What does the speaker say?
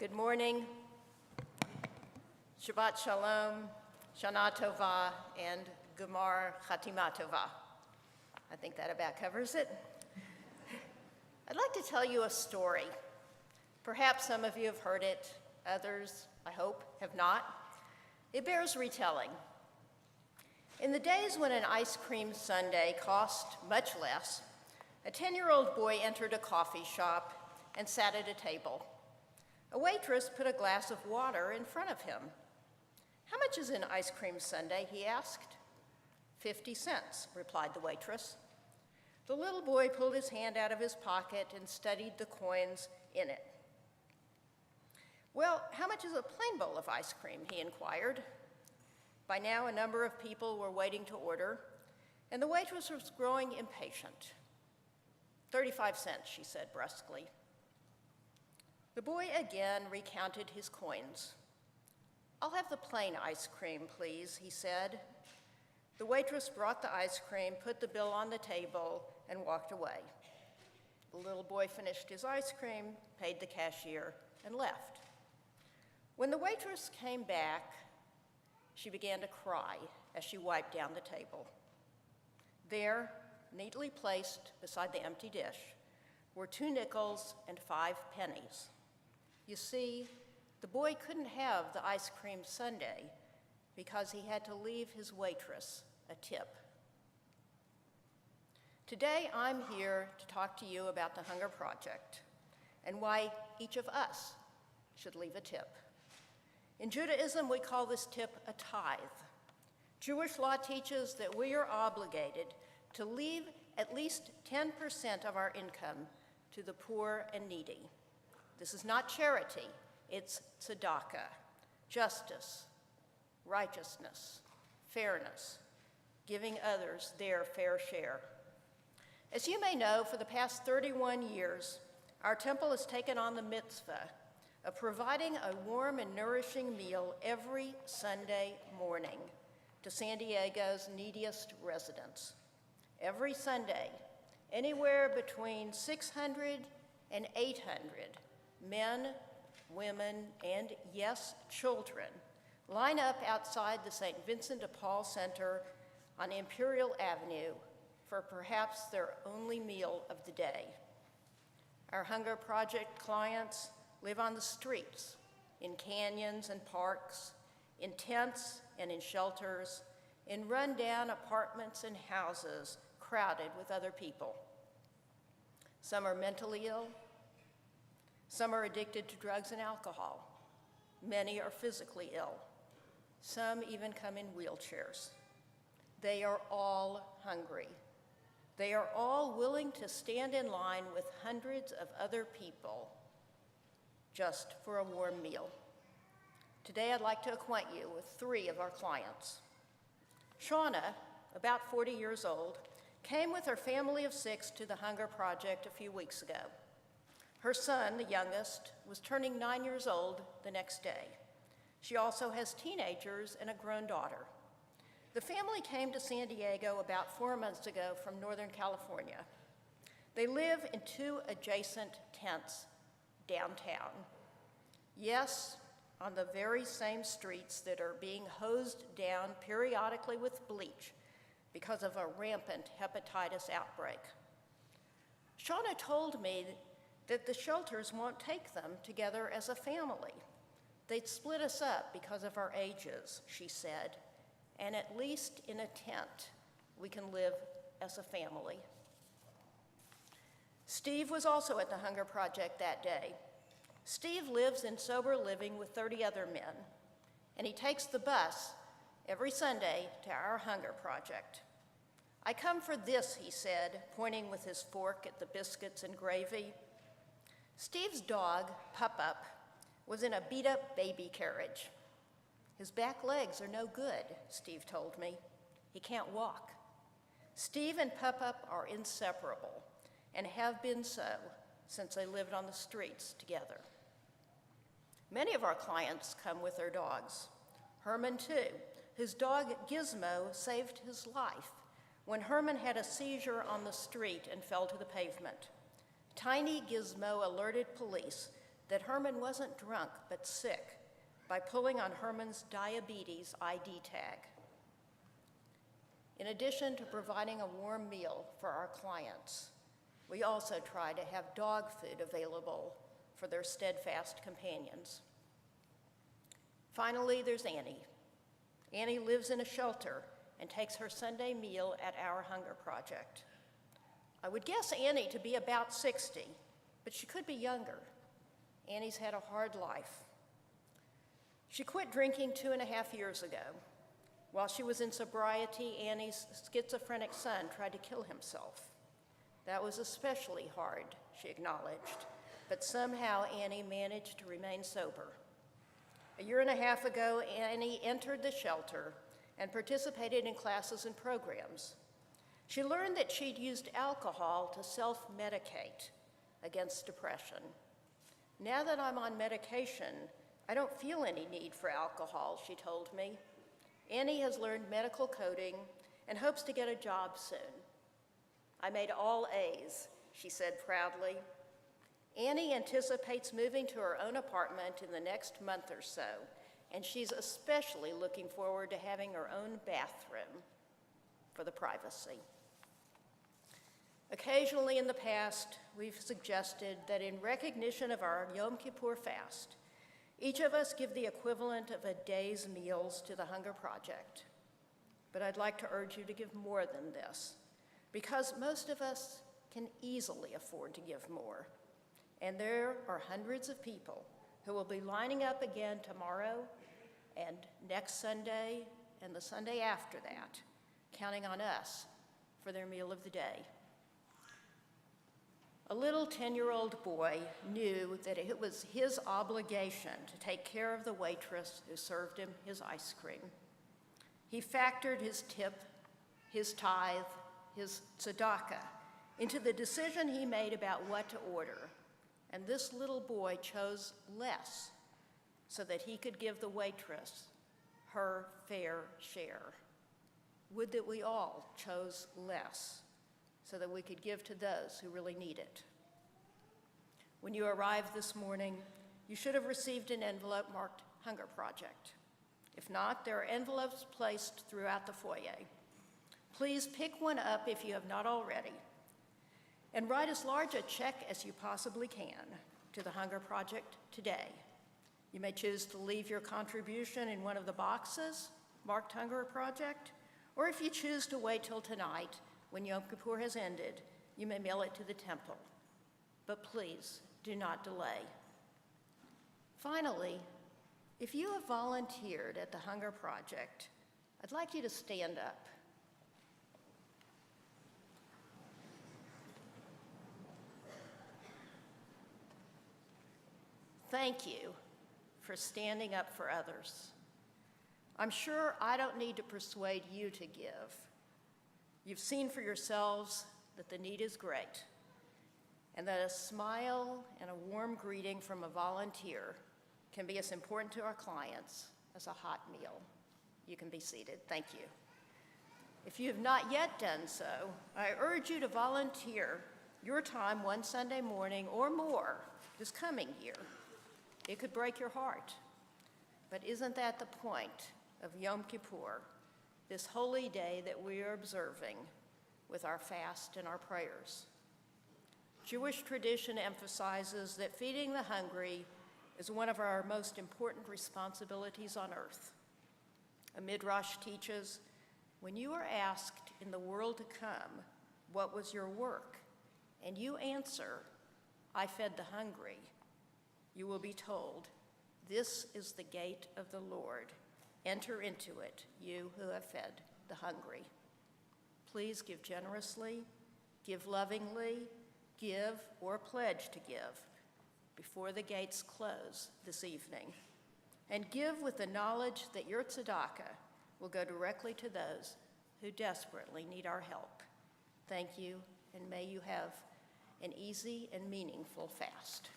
Good morning, Shabbat Shalom, Shana Tova, and Gemar Chatima Tova. I think that about covers it. I'd like to tell you a story. Perhaps some of you have heard it, others, I hope, have not. It bears retelling. In the days when an ice cream sundae cost much less, a 10-year-old boy entered a coffee shop and sat at a table. A waitress put a glass of water in front of him. "How much is an ice cream sundae?" he asked. 50 cents, replied the waitress. The little boy pulled his hand out of his pocket and studied the coins in it. "Well, how much is a plain bowl of ice cream?" he inquired. By now, a number of people were waiting to order, and the waitress was growing impatient. 35 cents, she said brusquely. The boy again recounted his coins. "I'll have the plain ice cream, please," he said. The waitress brought the ice cream, put the bill on the table, and walked away. The little boy finished his ice cream, paid the cashier, and left. When the waitress came back, she began to cry as she wiped down the table. There, neatly placed beside the empty dish, were 2 nickels and 5 pennies. You see, the boy couldn't have the ice cream sundae because he had to leave his waitress a tip. Today, I'm here to talk to you about the Hunger Project and why each of us should leave a tip. In Judaism, we call this tip a tithe. Jewish law teaches that we are obligated to leave at least 10% of our income to the poor and needy. This is not charity, it's tzedakah, justice, righteousness, fairness, giving others their fair share. As you may know, for the past 31 years, our temple has taken on the mitzvah of providing a warm and nourishing meal every Sunday morning to San Diego's neediest residents. Every Sunday, anywhere between 600 and 800 men, women, and yes, children line up outside the St. Vincent de Paul Center on Imperial Avenue for perhaps their only meal of the day. Our Hunger Project clients live on the streets, in canyons and parks, in tents and in shelters, in run-down apartments and houses crowded with other people. Some are mentally ill. Some are addicted to drugs and alcohol. Many are physically ill. Some even come in wheelchairs. They are all hungry. They are all willing to stand in line with hundreds of other people just for a warm meal. Today, I'd like to acquaint you with 3 of our clients. Shauna, about 40 years old, came with her family of 6 to the Hunger Project a few weeks ago. Her son, the youngest, was turning 9 years old the next day. She also has teenagers and a grown daughter. The family came to San Diego about 4 months ago from Northern California. They live in 2 adjacent tents downtown. Yes, on the very same streets that are being hosed down periodically with bleach because of a rampant hepatitis outbreak. Shauna told me that the shelters won't take them together as a family. They'd split us up because of our ages, she said, and at least in a tent, we can live as a family. Steve was also at the Hunger Project that day. Steve lives in sober living with 30 other men, and he takes the bus every Sunday to our Hunger Project. "I come for this," he said, pointing with his fork at the biscuits and gravy. Steve's dog, Pup-Up, was in a beat-up baby carriage. "His back legs are no good," Steve told me. "He can't walk." Steve and Pup-Up are inseparable and have been so since they lived on the streets together. Many of our clients come with their dogs. Herman, too. His dog, Gizmo, saved his life when Herman had a seizure on the street and fell to the pavement. Tiny Gizmo alerted police that Herman wasn't drunk but sick by pulling on Herman's diabetes ID tag. In addition to providing a warm meal for our clients, we also try to have dog food available for their steadfast companions. Finally, there's Annie. Annie lives in a shelter and takes her Sunday meal at our Hunger Project. I would guess Annie to be about 60, but she could be younger. Annie's had a hard life. She quit drinking 2.5 years ago. While she was in sobriety, Annie's schizophrenic son tried to kill himself. That was especially hard, she acknowledged, but somehow Annie managed to remain sober. 1.5 years ago, Annie entered the shelter and participated in classes and programs. She learned that she'd used alcohol to self-medicate against depression. Now that I'm on medication, I don't feel any need for alcohol, she told me. Annie has learned medical coding and hopes to get a job soon. I made all A's, she said proudly. Annie anticipates moving to her own apartment in the next month or so, and she's especially looking forward to having her own bathroom for the privacy. Occasionally in the past, we've suggested that in recognition of our Yom Kippur fast, each of us give the equivalent of a day's meals to the Hunger Project. But I'd like to urge you to give more than this, because most of us can easily afford to give more. And there are hundreds of people who will be lining up again tomorrow and next Sunday and the Sunday after that, counting on us for their meal of the day. A little 10-year-old boy knew that it was his obligation to take care of the waitress who served him his ice cream. He factored his tip, his tithe, his tzedakah into the decision he made about what to order. And this little boy chose less so that he could give the waitress her fair share. Would that we all chose less so that we could give to those who really need it. When you arrived this morning, you should have received an envelope marked Hunger Project. If not, there are envelopes placed throughout the foyer. Please pick one up if you have not already, and write as large a check as you possibly can to the Hunger Project today. You may choose to leave your contribution in one of the boxes marked Hunger Project, or if you choose to wait till tonight, when Yom Kippur has ended, you may mail it to the temple. But please, do not delay. Finally, if you have volunteered at the Hunger Project, I'd like you to stand up. Thank you for standing up for others. I'm sure I don't need to persuade you to give. You've seen for yourselves that the need is great, and that a smile and a warm greeting from a volunteer can be as important to our clients as a hot meal. You can be seated. Thank you. If you have not yet done so, I urge you to volunteer your time one Sunday morning or more this coming year. It could break your heart, but isn't that the point of Yom Kippur, this holy day that we are observing with our fast and our prayers? Jewish tradition emphasizes that feeding the hungry is one of our most important responsibilities on earth. A midrash teaches, when you are asked in the world to come, what was your work? And you answer, I fed the hungry. You will be told, this is the gate of the Lord. Enter into it, you who have fed the hungry. Please give generously, give lovingly, give or pledge to give before the gates close this evening. And give with the knowledge that your tzedakah will go directly to those who desperately need our help. Thank you, and may you have an easy and meaningful fast.